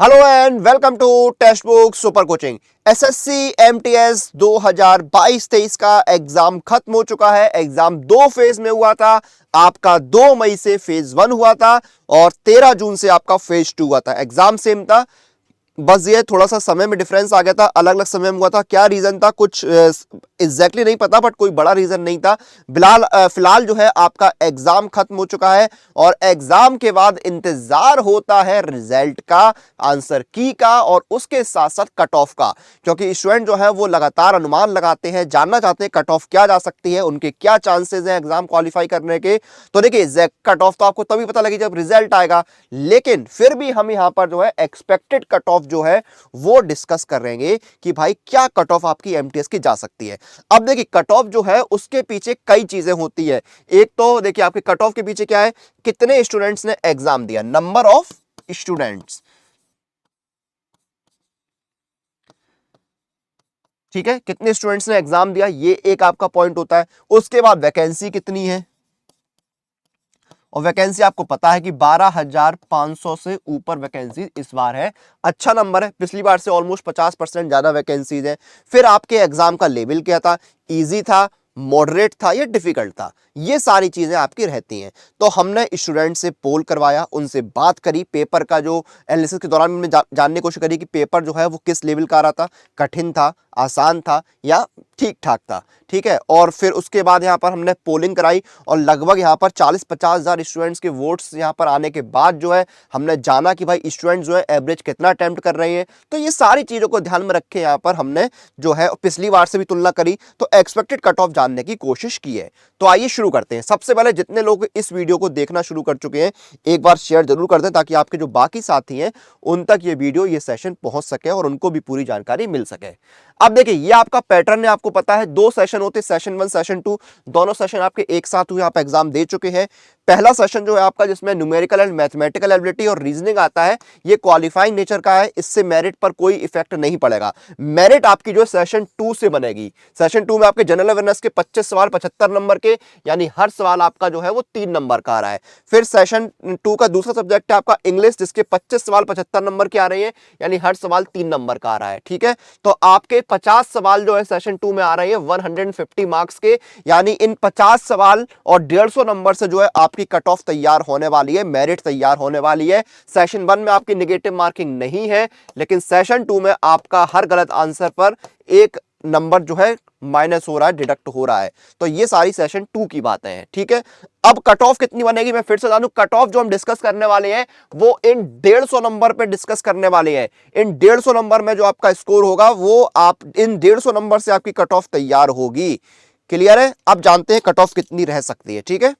Hello and welcome to textbook super coaching. SSC MTS 2022-23 का exam खत्म हो चुका है। एग्जाम दो फेज में हुआ था। आपका 2 मई से फेज 1 हुआ था और 13 जून से आपका फेज 2 हुआ था। एग्जाम सेम था, बस ये थोड़ा सा समय में डिफरेंस आ गया था, अलग अलग समय में हुआ था। क्या रीजन था कुछ एग्जैक्टली नहीं पता, बट कोई बड़ा रीजन नहीं था। फिलहाल जो है आपका एग्जाम खत्म हो चुका है और एग्जाम के बाद इंतजार होता है रिजल्ट का, आंसर की का और उसके साथ साथ कट ऑफ का। क्योंकि स्टूडेंट जो है वो लगातार अनुमान लगाते हैं, जानना चाहते हैं कट ऑफ क्या जा सकती है, उनके क्या चांसेस हैं एग्जाम क्वालिफाई करने के। तो देखिए एग्जैक्ट कट ऑफ तो आपको तभी पता लगे जब रिजल्ट आएगा, लेकिन फिर भी हम यहां पर जो है एक्सपेक्टेड कट ऑफ जो है वो डिस्कस करेंगे कि भाई क्या कट ऑफ आपकी एमटीएस की जा सकती है। अब देखिए कट ऑफ जो है उसके पीछे कई चीजें होती है। एक तो देखिए आपके कट ऑफ के पीछे क्या है, कितने स्टूडेंट्स ने एग्जाम दिया, नंबर ऑफ स्टूडेंट्स, ठीक है, कितने स्टूडेंट्स ने एग्जाम दिया ये एक आपका पॉइंट होता है। उसके बाद वैकेंसी कितनी है, और वैकेंसी आपको पता है कि 12,500 से ऊपर वैकेंसी इस बार है। अच्छा नंबर है, पिछली बार से ऑलमोस्ट 50% ज्यादा वैकेंसीज है। फिर आपके एग्जाम का लेवल क्या था, इजी था, मॉडरेट था या डिफिकल्ट था, ये सारी चीजें आपकी रहती हैं। तो हमने स्टूडेंट से पोल करवाया, उनसे बात करी, पेपर का जो एनालिसिस के दौरान हमने जानने की कोशिश करी कि पेपर जो है वो किस लेवल का आ रहा था, कठिन था, आसान था या ठीक ठाक था, ठीक है। और फिर उसके बाद यहाँ पर हमने पोलिंग कराई और लगभग यहाँ पर 40-50 हजार स्टूडेंट्स के वोट्स यहाँ पर आने के बाद जो है हमने जाना कि भाई स्टूडेंट जो है एवरेज कितना अटेम्प्ट कर रहे हैं। तो ये सारी चीजों को ध्यान में रखे यहाँ पर हमने जो है पिछली बार से भी तुलना करी, तो एक्सपेक्टेड कट ऑफ जानने की कोशिश की है। तो आइए शुरू करते हैं। सबसे पहले जितने लोग इस वीडियो को देखना शुरू कर चुके हैं एक बार शेयर जरूर कर दें ताकि आपके जो बाकी साथी हैं उन तक ये वीडियो, ये सेशन पहुंच सके और उनको भी पूरी जानकारी मिल सके। अब देखिए ये आपका पैटर्न है, आपको पता है 2 सेशन होते, सेशन 1 सेशन 2, दोनों सेशन आपके एक साथ हुए, आप एग्जाम दे चुके हैं। पहला सेशन जो है आपका जिसमें न्यूमेरिकल एंड मैथमेटिकल एबिलिटी और रीजनिंग आता है, ये क्वालिफाइंग नेचर का है, इससे मेरिट पर कोई इफेक्ट नहीं पड़ेगा। मेरिट आपकी जो सेशन 2 से बनेगी। सेशन 2 में आपके जनरल अवेयरनेस के 25 सवाल 75 नंबर के, यानी हर सवाल आपका जो है वो 3 नंबर का आ रहा है। फिर सेशन 2 का दूसरा सब्जेक्ट है आपका इंग्लिश, जिसके 25 सवाल 75 नंबर के आ रहे हैं, यानी हर सवाल 3 नंबर का आ रहा है, ठीक है। तो आपके 50 सवाल जो है सेशन 2 में आ रहे हैं 150 मार्क्स के, यानी इन 50 सवाल और 150 नंबर से जो है आपकी कट ऑफ तैयार होने वाली है, मेरिट तैयार होने वाली है। सेशन 1 में आपकी नेगेटिव मार्किंग नहीं है, लेकिन सेशन 2 में आपका हर गलत आंसर पर एक नंबर जो है माइनस हो रहा है, डिडक्ट हो रहा है। तो ये सारी सेशन 2 की बातें हैं, ठीक है। अब कट ऑफ कितनी बनेगी मैं फिर से जानूं। कट ऑफ जो हम डिस्कस करने वाले हैं वो इन 150 नंबर पे डिस्कस करने वाले हैं। इन 150 नंबर में जो आपका स्कोर होगा वो आप इन 150 नंबर से आपकी कट ऑफ तैयार होगी। क्लियर है। अब जानते हैं कट ऑफ कितनी रह सकती है, ठीक है।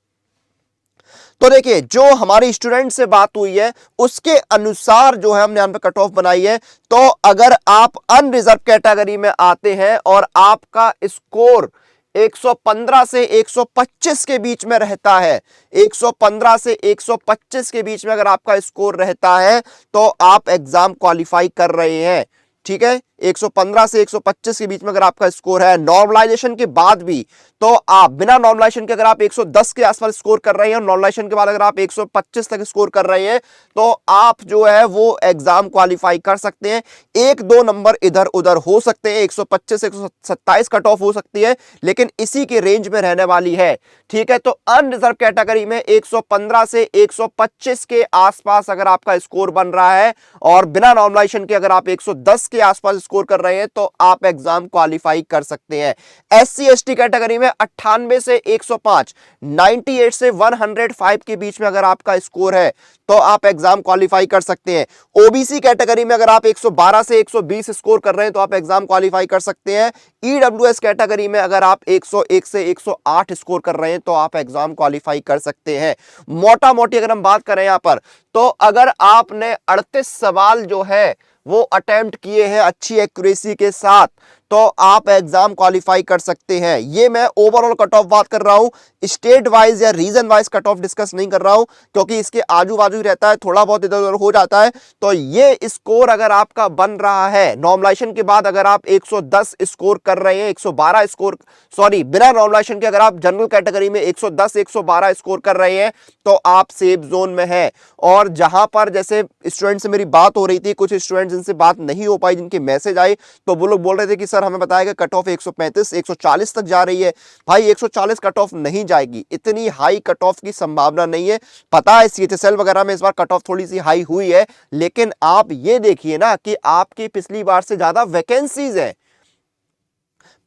तो देखिए जो हमारी स्टूडेंट से बात हुई है उसके अनुसार जो है हमने यहां पे कट ऑफ बनाई है। तो अगर आप अनरिजर्व कैटेगरी में आते हैं और आपका स्कोर 115 से 125 के बीच में रहता है, 115 से 125 के बीच में अगर आपका स्कोर रहता है तो आप एग्जाम क्वालिफाई कर रहे हैं, ठीक है। 115 से 125 के बीच में अगर आपका स्कोर है नॉर्मलाइजेशन के बाद भी, तो आप बिना नॉर्मलाइजेशन के अगर आप 110 के आसपास स्कोर कर रहे हैं और नॉर्मलाइजेशन के बाद अगर आप 125 तक स्कोर कर रहे हैं तो आप जो है वो एग्जाम क्वालिफाई कर सकते हैं। 1-2 नंबर इधर उधर हो सकते हैं, 125 से 127 कट ऑफ हो सकती है, लेकिन इसी के रेंज में रहने वाली है, ठीक है। तो अनरिजर्व कैटेगरी में 115 से 125 के आसपास अगर आपका स्कोर बन रहा है और बिना नॉर्मलाइजेशन के अगर आप 110 के आसपास स्कोर कर रहे हैं तो आप एग्जाम क्वालिफाई कर सकते हैं। एससी एसटी कैटेगरी में 98 से 105, 98 से 105 के बीच में अगर आपका स्कोर है तो आप एग्जाम क्वालिफाई कर सकते हैं। ओबीसी कैटेगरी में अगर आप 112 से 120 स्कोर कर रहे हैं तो आप एग्जाम क्वालिफाई कर सकते हैं। ईडब्ल्यूएस कैटेगरी में अगर आप 101 से 108 स्कोर कर रहे हैं तो आप एग्जाम क्वालिफाई कर सकते हैं। मोटा मोटी अगर हम बात करें यहां पर, तो अगर आपने 38 सवाल जो है वो अटेम्प्ट किए हैं अच्छी एक्यूरेसी के साथ, तो आप एग्जाम क्वालिफाई कर सकते हैं। ये मैं ओवरऑल कट ऑफ बात कर रहा हूं, स्टेट वाइज या region wise cut off discuss नहीं कर रहा हूं, क्योंकि इसके आजू बाजू ही रहता है, थोड़ा बहुत इधर उधर हो जाता है। तो ये स्कोर अगर आपका बन रहा है नॉर्मलाइजेशन के बाद, अगर आप 110 स्कोर कर रहे हैं, 112 स्कोर, सॉरी बिना नॉर्मलाइजेशन के अगर आप जनरल कैटेगरी में 110 112 स्कोर कर रहे हैं, तो आप सेफ जोन में हैं। और जहां पर जैसे स्टूडेंट से मेरी बात हो रही थी, कुछ स्टूडेंट जिनसे बात नहीं हो पाई, जिनके मैसेज आए, तो वो लोग बोल रहे थे कि सर हमें बताया कट ऑफ 135 140 तक जा रही है। भाई 140 कट ऑफ नहीं जाएगी, इतनी हाई कट ऑफ की संभावना नहीं है। पता है सीएचएसएल वगैरह में इस बार कट ऑफ थोड़ी सी हाई हुई है, लेकिन आप ये देखिए ना कि आपकी पिछली बार से ज्यादा वैकेंसीज है,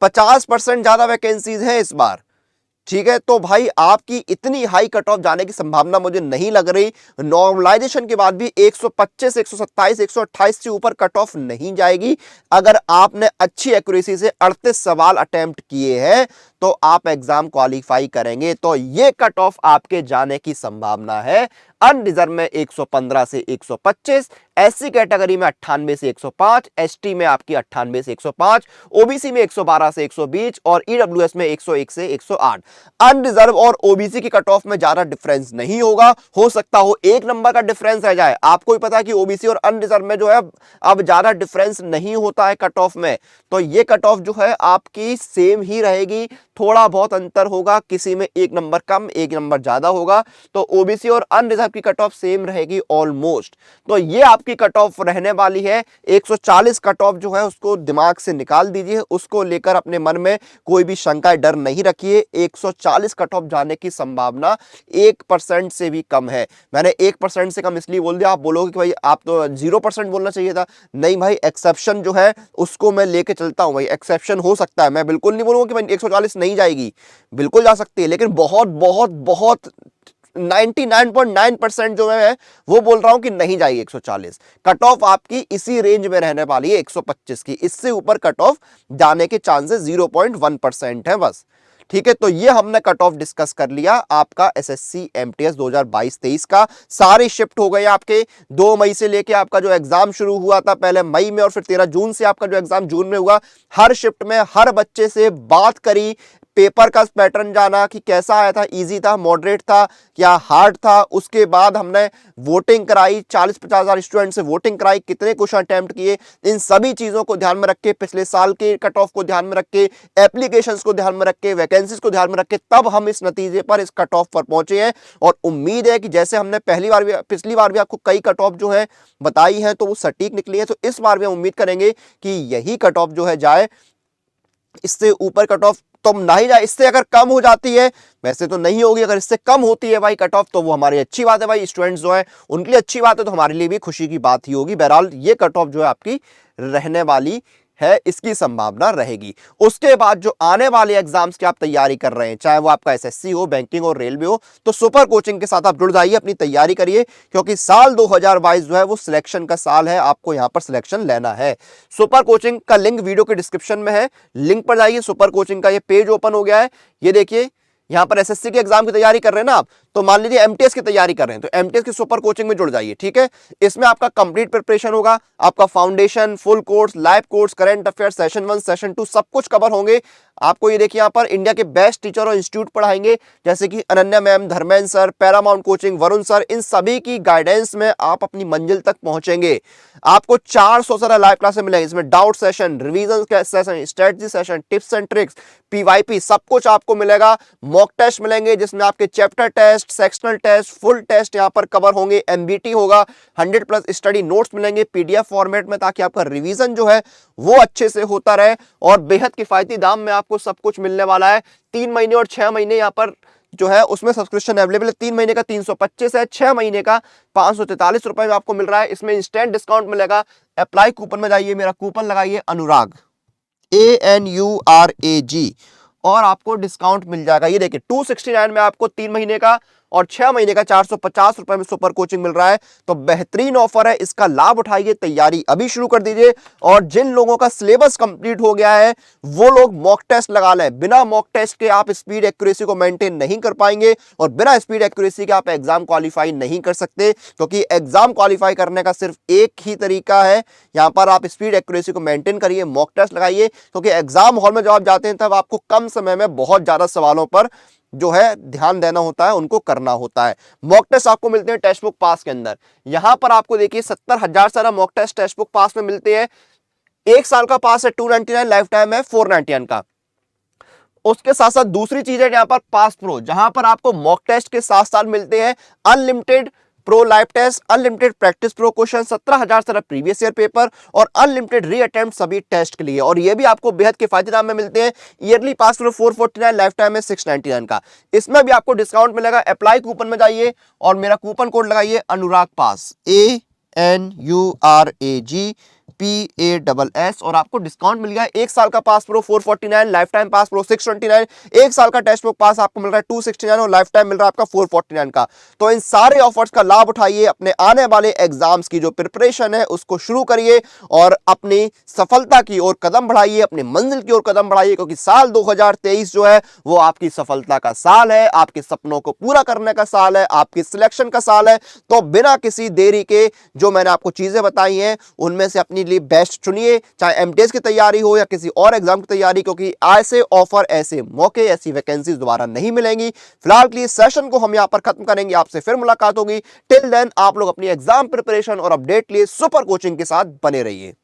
50% ज्यादा वैकेंसीज है इस बार। ठीक है, तो भाई आपकी इतनी हाई कट ऑफ जाने की संभावना मुझे नहीं लग रही। नॉर्मलाइजेशन के बाद भी 125 127 128 से ऊपर कट ऑफ नहीं जाएगी। अगर आपने अच्छी एक्यूरेसी से 38 सवाल अटेम्प्ट किए हैं तो आप एग्जाम क्वालिफाई करेंगे। तो ये कट ऑफ आपके जाने की संभावना है। अनरिजर्व में 115 से 125, एससी कैटेगरी में 98 से 105, एसटी में आपकी 98 से 105, ओबीसी में 112 से 120 और ईडब्ल्यूएस में 101 से 108। अनरिजर्व और ओबीसी की कट ऑफ में ज्यादा डिफरेंस नहीं होगा, हो सकता हो 1 नंबर का डिफरेंस रह जाए। आपको ही पता है कि ओबीसी और अनरिजर्व में जो है अब ज्यादा डिफरेंस नहीं होता है कट ऑफ में, तो ये कट ऑफ जो है आपकी सेम ही रहेगी। थोड़ा बहुत अंतर होगा, किसी में 1 नंबर कम 1 नंबर ज्यादा होगा, तो ओबीसी और अनरिजर्व की कट ऑफ सेम रहेगी ऑलमोस्ट। तो ये आपकी कट ऑफ रहने वाली है। 140 कट ऑफ जो है उसको दिमाग से निकाल दीजिए, उसको लेकर अपने मन में कोई भी शंका डर नहीं रखिए। 140 कट ऑफ जाने की संभावना 1% से भी कम है। मैंने 1% से कम इसलिए बोल दिया, आप बोलोगे कि भाई आप तो 0% बोलना चाहिए था। नहीं भाई, एक्सेप्शन जो है उसको मैं लेके चलता हूं भाई, एक्सेप्शन हो सकता है। मैं बिल्कुल नहीं बोलूंगा कि भाई 140 नहीं जाएगी, बिल्कुल जा सकती है, लेकिन बहुत बहुत बहुत 99.9% जो है वो बोल रहा हूं कि नहीं जाएगी 140। कट ऑफ आपकी इसी रेंज में रहने वाली है 125 की, इससे ऊपर कट ऑफ जाने के चांसेस 0.1% है बस। ठीक है, तो ये हमने कट ऑफ डिस्कस कर लिया आपका एसएससी एमटीएस 2022-23 का। सारे शिफ्ट हो गए आपके 2 मई से लेके आपका जो एग्जाम शुरू हुआ था, पहले मई में और फिर 13 जून से आपका जो एग्जाम जून में हुआ। हर शिफ्ट में हर बच्चे से बात करी, पेपर का पैटर्न जाना कि कैसा आया था, इजी था, मॉडरेट था या हार्ड था। उसके बाद हमने वोटिंग कराई, 40-50 हजार स्टूडेंट से वोटिंग कराई, कितने क्वेश्चन अटेम्प्ट किए, इन सभी चीजों को ध्यान में रख के, पिछले साल के कट ऑफ को ध्यान में रख के, एप्लीकेशंस को ध्यान में रख के, वैकेंसीज को ध्यान में रख के, तब हम इस नतीजे पर, इस कट ऑफ पर पहुंचे हैं। और उम्मीद है कि जैसे हमने पिछली बार भी आपको कई कट ऑफ जो है बताई है तो वो सटीक निकली है, तो इस बार भी हम उम्मीद करेंगे कि यही कट ऑफ जो है जाए, इससे ऊपर कट ऑफ तो ना ही जाए। इससे अगर कम हो जाती है, वैसे तो नहीं होगी, अगर इससे कम होती है भाई कट ऑफ तो वो हमारी अच्छी बात है भाई, स्टूडेंट्स जो है उनके लिए अच्छी बात है, तो हमारे लिए भी खुशी की बात ही होगी। बहरहाल ये कट ऑफ जो है आपकी रहने वाली है, इसकी संभावना रहेगी। उसके बाद जो आने वाले एग्जाम्स की आप तैयारी कर रहे हैं, चाहे वो आपका एसएससी हो, बैंकिंग हो, रेलवे हो, तो सुपर कोचिंग के साथ आप जुड़ जाइए, अपनी तैयारी करिए, क्योंकि साल 2022 जो है वो सिलेक्शन का साल है। आपको यहां पर सिलेक्शन लेना है। सुपर कोचिंग का लिंक वीडियो के डिस्क्रिप्शन में है, लिंक पर जाइए। सुपर कोचिंग का ये पेज ओपन हो गया है, ये देखिए यहां पर एसएससी के एग्जाम की तैयारी कर रहे हैं ना आप, तो मान लीजिए एमटीएस की तैयारी कर रहे हैं, तो एमटीएस की सुपर कोचिंग में जुड़ जाइए। ठीक है, इसमें आपका कंप्लीट प्रिपरेशन होगा, आपका foundation, full course, live course, current affair, session 1 session 2 सब कुछ कवर होंगे। आपको ये देखिए, यहाँ पर इंडिया के बेस्ट टीचर और इंस्टीट्यूट पढ़ाएंगे, जैसे कि Ananya ma'am, Dharmendra sir, Paramount coaching, Varun sir, इन सभी की गाइडेंस में आप अपनी मंजिल तक पहुंचेंगे। आपको 400 सारा लाइव क्लासेस मिलेंगे, इसमें doubt session, revision session, strategy session, tips and tricks, PYP, सब कुछ आपको मिलेगा। मॉक टेस्ट मिलेंगे, जिसमें आपके chapter test, sectional test, full test यहाँ पर कवर होंगे। एमबीटी होगा, 100+ स्टडी नोट्स मिलेंगे पीडीएफ फॉर्मेट में, ताकि आपका रिवीजन जो है वो अच्छे से होता रहे। और बेहद किफायती दाम में आपको सब कुछ मिलने वाला है। 3 महीने और 6 महीने यहाँ पर जो है उसमें सब्सक्रिप्शन अवेलेबल है। 3 महीने का 325 है, 6 महीने का 543 रुपए में आपको मिल रहा है। इसमें इंस्टेंट डिस्काउंट मिलेगा। अप्लाई कूपन में जाइए, मेरा कूपन लगाइए अनुराग, ANURAG, और आपको डिस्काउंट मिल जाएगा। ये देखिए 269 में आपको 3 महीने का और 6 महीने का 450 रुपए में सुपर कोचिंग मिल रहा है। तो बेहतरीन ऑफर है, इसका लाभ उठाइए, तैयारी अभी शुरू कर दीजिए। और जिन लोगों का सिलेबस कंप्लीट हो गया है वो लोग मॉक टेस्ट लगा लें। बिना मॉक टेस्ट के आप स्पीड एक्यूरेसी को मेंटेन नहीं कर पाएंगे और बिना स्पीड एक्यूरेसी के आप एग्जाम क्वालिफाई नहीं कर सकते, क्योंकि एग्जाम क्वालिफाई करने का सिर्फ एक ही तरीका है। यहां पर आप स्पीड एक्यूरेसी को मेंटेन करिए, मॉक टेस्ट लगाइए, क्योंकि एग्जाम हॉल में जब आप जाते हैं तब आपको कम समय में बहुत ज्यादा सवालों पर जो है ध्यान देना होता है, उनको करना होता है। मॉक टेस्ट आपको मिलते हैं टेक्स्ट बुक पास के अंदर। यहां पर आपको देखिए 70,000 सारा मॉक टेस्ट टेक्स्ट बुक पास में मिलते हैं। एक साल का पास है 299, लाइफ टाइम है 499 का। उसके साथ साथ दूसरी चीज है यहां पर पास प्रो, जहां पर आपको मॉक टेस्ट के साथ साथ मिलते हैं unlimited pro live test, unlimited practice pro question, 17,000 सारा प्रीवियस ईयर पेपर और अनलिमिटेड री अटेम्प्ट सभी टेस्ट के लिए। और ये भी आपको बेहद किफायती दाम में मिलते हैं। Yearly pass pro 449, life time में 699 का। इसमें भी आपको डिस्काउंट मिलेगा। अप्लाई कूपन में जाइए और मेरा कूपन कोड लगाइए अनुराग पास, ANURAGPASS, और आपको डिस्काउंट मिल गया। एक साल का pass pro 449, life time pass pro 629, एक साल का टेक्स्ट बुक पास आपको मिल रहा है 269 और लाइफ टाइम मिल रहा है आपका 449 का। तो इन सारे ऑफर्स का लाभ उठाइए, अपने आने वाले एग्जाम्स की जो प्रिपरेशन है उसको शुरू करिए और अपनी सफलता की ओर कदम बढ़ाइए, अपनी मंजिल की ओर कदम बढ़ाइए, क्योंकि साल 2023 जो है वो आपकी सफलता का साल है, आपके सपनों को पूरा करने का साल है, आपकी सिलेक्शन का साल है। तो बिना किसी देरी के जो मैंने आपको चीजें बताई हैं उनमें से अपनी लिए बेस्ट चुनिए, चाहे एमटीएस की तैयारी हो या किसी और एग्जाम की तैयारी, क्योंकि ऐसे ऑफर, ऐसे मौके, ऐसी वैकेंसीज दोबारा नहीं मिलेंगी। फिलहाल के लिए सेशन को हम यहां पर खत्म करेंगे, आपसे फिर मुलाकात होगी। टिल देन आप लोग अपनी एग्जाम प्रिपरेशन और अपडेट लिए सुपर कोचिंग के साथ बने रहिए।